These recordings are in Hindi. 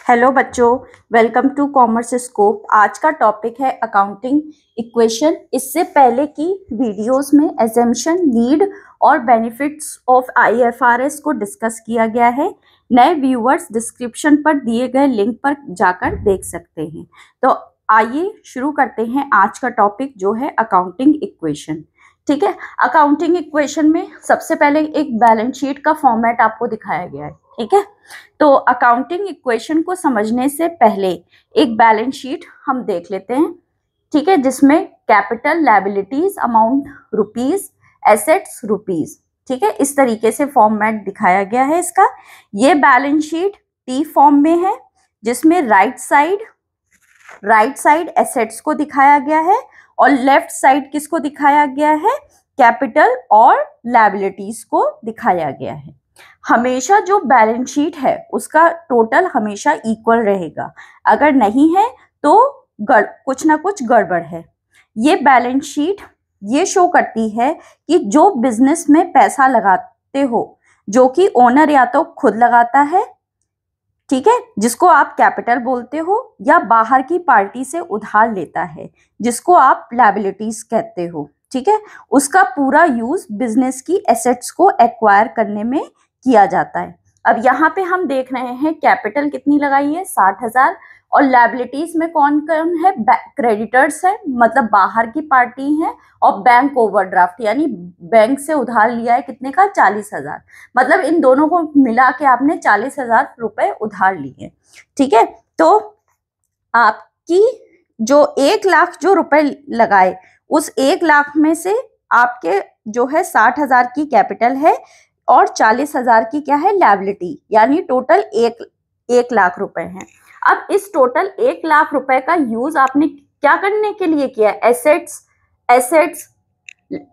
हेलो बच्चों, वेलकम टू कॉमर्स स्कोप। आज का टॉपिक है अकाउंटिंग इक्वेशन। इससे पहले की वीडियोस में एजम्पशन, नीड और बेनिफिट्स ऑफ आईएफआरएस को डिस्कस किया गया है। नए व्यूअर्स डिस्क्रिप्शन पर दिए गए लिंक पर जाकर देख सकते हैं। तो आइए शुरू करते हैं आज का टॉपिक जो है अकाउंटिंग इक्वेशन। ठीक है, अकाउंटिंग इक्वेशन में सबसे पहले एक बैलेंस शीट का फॉर्मेट आपको दिखाया गया है। ठीक है, तो अकाउंटिंग इक्वेशन को समझने से पहले एक बैलेंस शीट हम देख लेते हैं। ठीक है, जिसमें capital, liabilities, amount rupees, assets rupees. ठीक है, इस तरीके से फॉर्मेट दिखाया गया है इसका। ये बैलेंस शीट टी फॉर्म में है, जिसमें राइट साइड एसेट्स को दिखाया गया है और लेफ्ट साइड किसको दिखाया गया है, कैपिटल और लायबिलिटीज को दिखाया गया है। हमेशा जो बैलेंस शीट है उसका टोटल हमेशा इक्वल रहेगा, अगर नहीं है तो कुछ ना कुछ गड़बड़ है। ये बैलेंस शीट ये शो करती है कि जो बिजनेस में पैसा लगाते हो, जो कि ओनर या तो खुद लगाता है, ठीक है, जिसको आप कैपिटल बोलते हो, या बाहर की पार्टी से उधार लेता है, जिसको आप लायबिलिटीज कहते हो। ठीक है, उसका पूरा यूज बिजनेस की एसेट्स को एक्वायर करने में किया जाता है। अब यहाँ पे हम देख रहे हैं कैपिटल कितनी लगाई है, 60,000, और लायबिलिटीज में कौन कौन है, क्रेडिटर्स है, मतलब बाहर की पार्टी है, और बैंक ओवरड्राफ्ट यानी बैंक से उधार लिया है कितने का, 40,000। मतलब इन दोनों को मिला के आपने 40,000 रुपए उधार लिए। ठीक है, तो आपकी जो 1 लाख जो रुपए लगाए, उस 1 लाख में से आपके जो है 60,000 की कैपिटल है और 40,000 की क्या है, लायबिलिटी, यानी टोटल 1 लाख रुपए हैं। अब इस टोटल 1 लाख रुपए का यूज आपने क्या करने के लिए किया, एसेट्स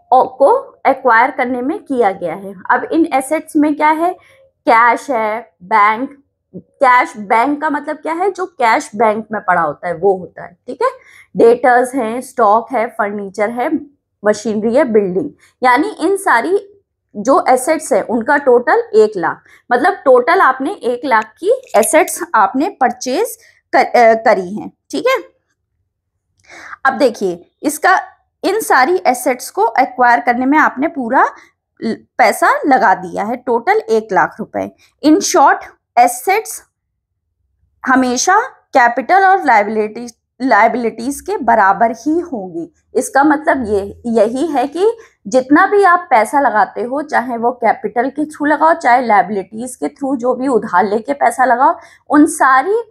को एक्वायर करने में किया गया है। अब इन एसेट्स में क्या है, कैश है, कैश बैंक का मतलब क्या है, जो कैश बैंक में पड़ा होता है वो होता है। ठीक है, डेटर्स हैं, स्टॉक है, फर्नीचर है, मशीनरी है, बिल्डिंग, यानी इन सारी जो एसेट्स है उनका टोटल 1 लाख। मतलब टोटल आपने 1 लाख की एसेट्स आपने परचेज करी हैं। ठीक है, अब देखिए इसका इन सारी एसेट्स को एक्वायर करने में आपने पूरा पैसा लगा दिया है, टोटल 1 लाख रुपए। इन शॉर्ट एसेट्स हमेशा कैपिटल और लायबिलिटीज के बराबर ही होंगी। इसका मतलब यही है कि जितना भी आप पैसा लगाते हो, चाहे वो कैपिटल के थ्रू लगाओ, चाहे लायबिलिटीज के थ्रू जो भी उधार लेके पैसा लगाओ, उन सारी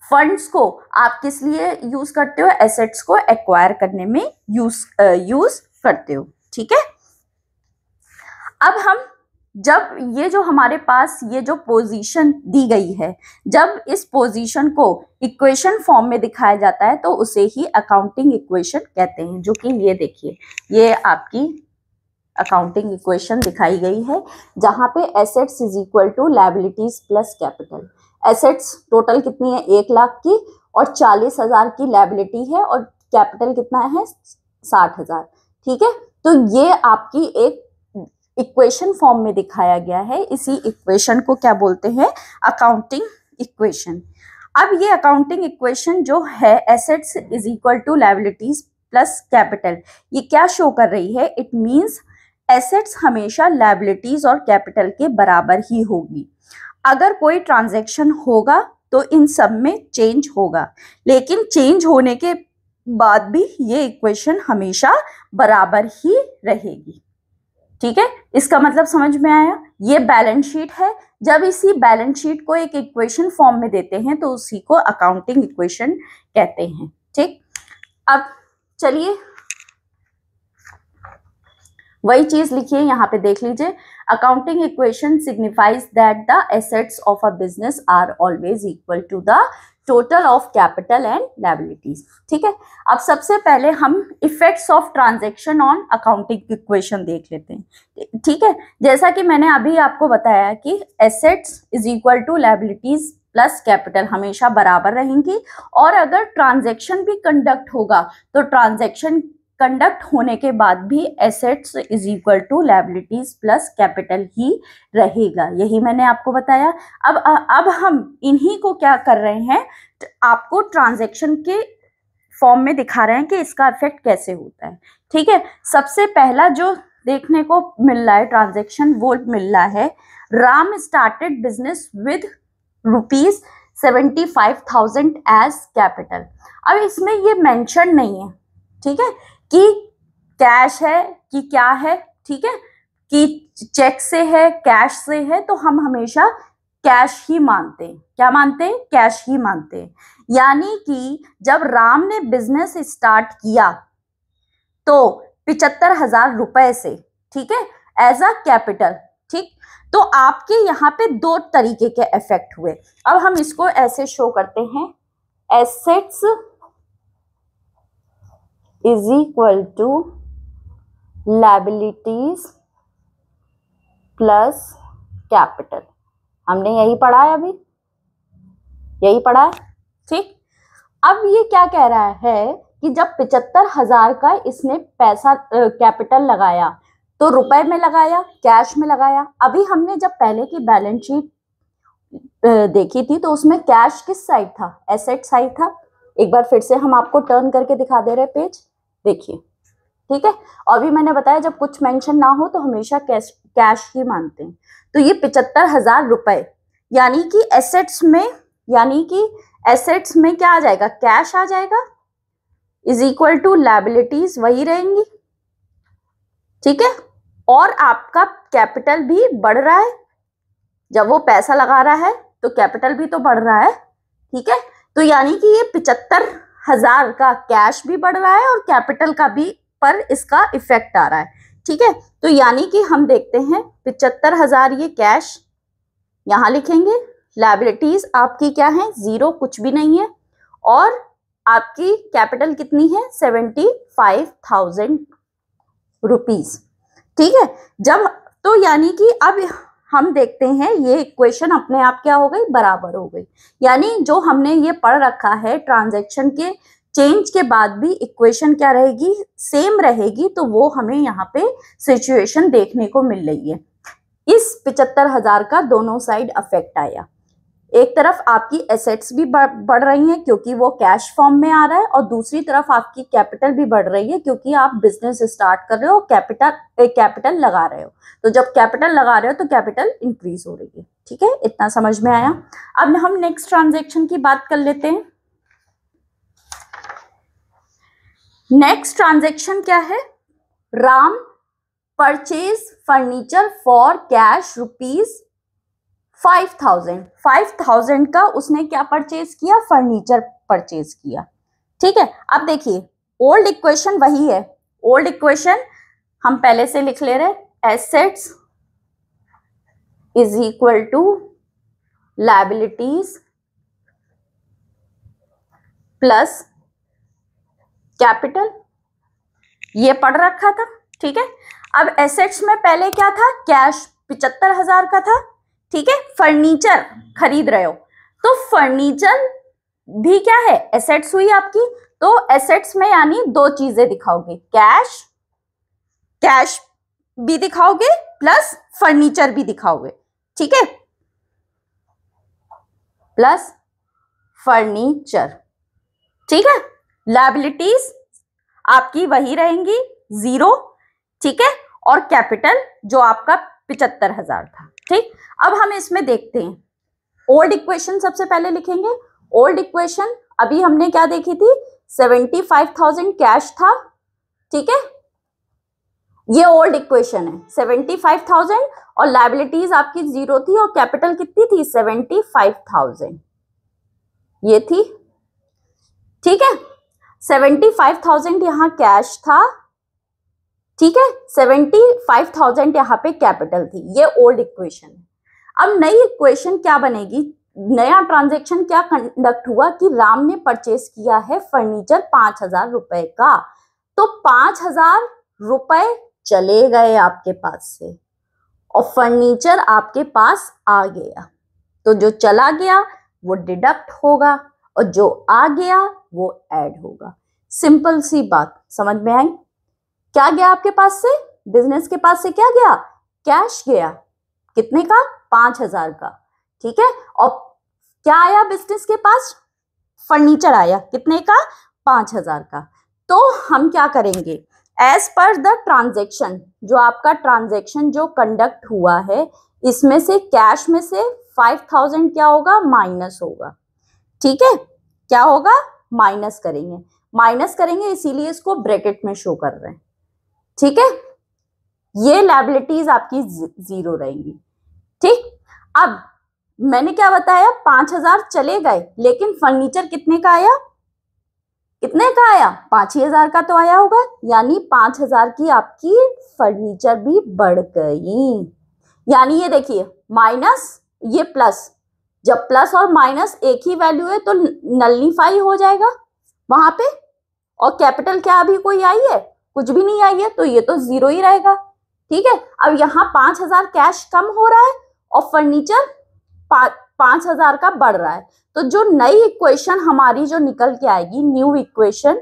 फंड्स को आप किस लिए यूज करते हो, एसेट्स को एक्वायर करने में यूज करते हो। ठीक है, अब हम जब ये जो हमारे पास ये जो पोजीशन दी गई है, जब इस पोजीशन को इक्वेशन फॉर्म में दिखाया जाता है तो उसे ही अकाउंटिंग इक्वेशन कहते हैं। जो कि ये देखिए, ये आपकी अकाउंटिंग इक्वेशन दिखाई गई है, जहां पे assets is equal to liabilities plus capital. Assets total कितनी है, 1 लाख की, और 40,000 की लायबिलिटी है, और कैपिटल कितना है, 60,000। ठीक है, तो ये आपकी एक इक्वेशन फॉर्म में दिखाया गया है। इसी इक्वेशन को क्या बोलते हैं, अकाउंटिंग इक्वेशन। अब ये अकाउंटिंग इक्वेशन जो है, assets is equal to liabilities plus capital, ये क्या शो कर रही है, इट मींस एसेट्स हमेशा लायबिलिटीज और कैपिटल के बराबर ही होगी। अगर कोई ट्रांजैक्शन होगा तो इन सब में चेंज होगा, लेकिन चेंज होने के बाद भी ये इक्वेशन हमेशा बराबर ही रहेगी। ठीक है, इसका मतलब समझ में आया। ये बैलेंस शीट है, जब इसी बैलेंस शीट को एक इक्वेशन फॉर्म में देते हैं तो उसी को अकाउंटिंग इक्वेशन कहते हैं। ठीक, अब चलिए वही चीज लिखिए, यहाँ पे देख लीजिए। Accounting equation signifies that the assets of a business are always equal to the total of capital and liabilities. ठीक है, अब सबसे पहले हम effects of transaction on accounting equation देख लेते हैं। ठीक है, जैसा कि मैंने अभी आपको बताया कि assets is equal to liabilities plus capital हमेशा बराबर रहेंगी, और अगर ट्रांजैक्शन भी कंडक्ट होगा तो ट्रांजैक्शन कंडक्ट होने के बाद भी assets is equal to liabilities plus capital ही रहेगा, यही मैंने आपको बताया। अब हम इन्हीं को क्या कर रहे हैं, आपको ट्रांजैक्शन के फॉर्म में दिखा रहे हैं कि इसका इफेक्ट कैसे होता है। ठीक है, सबसे पहला जो देखने को मिल रहा है ट्रांजैक्शन वो मिल रहा है, Ram started business with ₹75,000 as capital. अब इसमें ये मेंशन नहीं है, ठीक है, कि कैश है कि क्या है, ठीक है, कि चेक से है कैश से है, तो हम हमेशा कैश ही मानते हैं। क्या मानते हैं? कैश ही मानते हैं। यानी कि जब राम ने बिजनेस स्टार्ट किया तो 75,000 रुपए से, ठीक है, एज अ कैपिटल। ठीक, तो आपके यहाँ पे दो तरीके के इफेक्ट हुए। अब हम इसको ऐसे शो करते हैं, assets is equal to liabilities plus capital. हमने यही पढ़ा है, अभी यही पढ़ा है। ठीक, अब ये क्या कह रहा है कि जब 75,000 का इसने पैसा कैपिटल लगाया तो रुपए में लगाया, कैश में लगाया। अभी हमने जब पहले की बैलेंस शीट देखी थी तो उसमें कैश किस साइड था? एसेट साइड था। एक बार फिर से हम आपको टर्न करके दिखा दे रहे पेज, देखिए। ठीक है, और भी मैंने बताया जब कुछ मेंशन ना हो तो हमेशा कैश ही मानते हैं। तो ये 75,000 रुपए यानी कि एसेट्स में क्या आ जाएगा? कैश आ जाएगा, इज इक्वल टू लायबिलिटीज वही रहेंगी। ठीक है, और आपका कैपिटल भी बढ़ रहा है, जब वो पैसा लगा रहा है तो कैपिटल भी तो बढ़ रहा है। ठीक है, तो यानी कि ये 75,000 का कैश भी बढ़ रहा है और कैपिटल का भी पर इसका इफेक्ट आ रहा है। ठीक है, तो यानी कि हम देखते हैं 75,000 ये कैश यहां लिखेंगे, लायबिलिटीज आपकी क्या है? 0, कुछ भी नहीं है, और आपकी कैपिटल कितनी है? 75,000 रुपीज। ठीक है, जब तो यानी कि अब हम देखते हैं ये इक्वेशन अपने आप क्या हो गई? बराबर हो गई। यानी जो हमने ये पढ़ रखा है ट्रांजैक्शन के चेंज के बाद भी इक्वेशन क्या रहेगी? सेम रहेगी। तो वो हमें यहाँ पे सिचुएशन देखने को मिल रही है। इस 75,000 का दोनों साइड अफेक्ट आया। एक तरफ आपकी एसेट्स भी बढ़ रही हैं क्योंकि वो कैश फॉर्म में आ रहा है, और दूसरी तरफ आपकी कैपिटल भी बढ़ रही है क्योंकि आप बिजनेस स्टार्ट कर रहे हो, कैपिटल लगा रहे हो। तो जब कैपिटल लगा रहे हो तो कैपिटल इंक्रीज हो रही है। ठीक है, इतना समझ में आया। अब हम नेक्स्ट ट्रांजैक्शन की बात कर लेते हैं। नेक्स्ट ट्रांजैक्शन क्या है? Ram purchase furniture for cash ₹5,000 का उसने क्या परचेज किया? फर्नीचर परचेज किया। ठीक है, अब देखिए ओल्ड इक्वेशन वही है। ओल्ड इक्वेशन हम पहले से लिख ले रहे, assets is equal to liabilities plus capital, ये पढ़ रखा था। ठीक है, अब एसेट्स में पहले क्या था? कैश 75,000 का था। ठीक है, फर्नीचर खरीद रहे हो तो फर्नीचर भी क्या है? एसेट्स हुई आपकी। तो एसेट्स में यानी दो चीजें दिखाओगे, कैश भी दिखाओगे प्लस फर्नीचर भी दिखाओगे। ठीक है, प्लस फर्नीचर। ठीक है, लायबिलिटीज आपकी वही रहेंगी 0। ठीक है, और कैपिटल जो आपका 75,000 था। ठीक, अब हम इसमें देखते हैं ओल्ड इक्वेशन सबसे पहले लिखेंगे। ओल्ड इक्वेशन अभी हमने क्या देखी थी? 75,000 कैश था। ठीक है, ये ओल्ड इक्वेशन है। 75,000 और लायबिलिटीज आपकी 0 थी और कैपिटल कितनी थी? 75,000 ये थी। ठीक है, 75,000 यहां कैश था। ठीक है, 75,000 यहाँ पे कैपिटल थी। ये ओल्ड इक्वेशन है। अब नई इक्वेशन क्या बनेगी? नया ट्रांजैक्शन क्या कंडक्ट हुआ कि राम ने परचेस किया है फर्नीचर 5,000 रुपए का। तो 5,000 रुपए चले गए आपके पास से और फर्नीचर आपके पास आ गया। तो जो चला गया वो डिडक्ट होगा और जो आ गया वो ऐड होगा। सिंपल सी बात समझ में आई? क्या गया आपके पास से, बिजनेस के पास से क्या गया, कैश गया, कितने का, 5,000 का, ठीक है। और क्या आया बिजनेस के पास, फर्नीचर आया, कितने का, 5,000 का। तो हम क्या करेंगे, एज पर द ट्रांजेक्शन, जो आपका ट्रांजेक्शन जो कंडक्ट हुआ है, इसमें से कैश में से 5,000 क्या होगा, माइनस होगा, ठीक है। क्या होगा, माइनस करेंगे, माइनस करेंगे, इसीलिए इसको ब्रैकेट में शो कर रहे हैं, ठीक है। ये लायबिलिटीज आपकी जीरो रहेंगी, ठीक। अब मैंने क्या बताया, 5,000 चले गए, लेकिन फर्नीचर कितने का आया, कितने का आया, 5,000 का तो आया होगा, यानी 5,000 की आपकी फर्नीचर भी बढ़ गई। यानी ये देखिए माइनस, ये प्लस, जब प्लस और माइनस एक ही वैल्यू है तो नलिफाई हो जाएगा वहां पे। और कैपिटल क्या अभी कोई आई है, कुछ भी नहीं आई है, तो ये तो जीरो ही रहेगा, ठीक है। अब यहाँ 5,000 कैश कम हो रहा है और फर्नीचर 5,000 का बढ़ रहा है, तो जो नई इक्वेशन हमारी जो निकल के आएगी, न्यू इक्वेशन,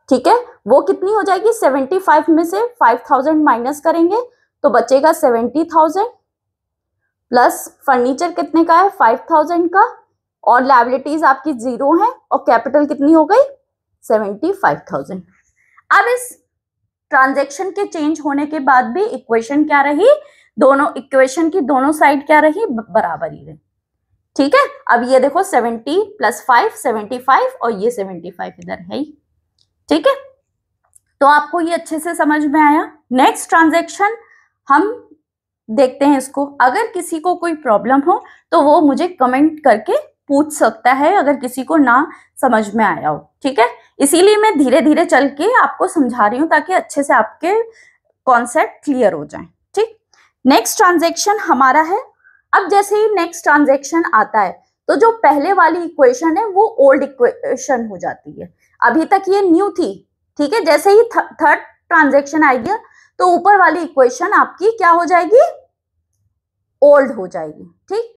ठीक है, वो कितनी हो जाएगी, 75 में से 5,000 माइनस करेंगे तो बचेगा 70,000, प्लस फर्नीचर कितने का है, 5,000 का, और लायबिलिटीज आपकी जीरो है, और कैपिटल कितनी हो गई, 75,000। अब इस ट्रांजैक्शन के चेंज होने के बाद भी इक्वेशन क्या रही, दोनों इक्वेशन की दोनों साइड क्या रही, बराबर ही रही, ठीक है। अब ये देखो 70 + 5 75, और ये 75 इधर है ही, ठीक है। तो आपको ये अच्छे से समझ में आया। नेक्स्ट ट्रांजैक्शन हम देखते हैं इसको। अगर किसी को कोई प्रॉब्लम हो तो वो मुझे कमेंट करके पूछ सकता है, अगर किसी को ना समझ में आया हो, ठीक है। इसीलिए मैं धीरे धीरे चल के आपको समझा रही हूँ ताकि अच्छे से आपके कॉन्सेप्ट क्लियर हो जाए, ठीक। नेक्स्ट ट्रांजैक्शन हमारा है, अब जैसे ही नेक्स्ट ट्रांजैक्शन आता है तो जो पहले वाली इक्वेशन है वो ओल्ड इक्वेशन हो जाती है, अभी तक ये न्यू थी, ठीक है। जैसे ही थर्ड ट्रांजैक्शन आएगी तो ऊपर वाली इक्वेशन आपकी क्या हो जाएगी, ओल्ड हो जाएगी, ठीक।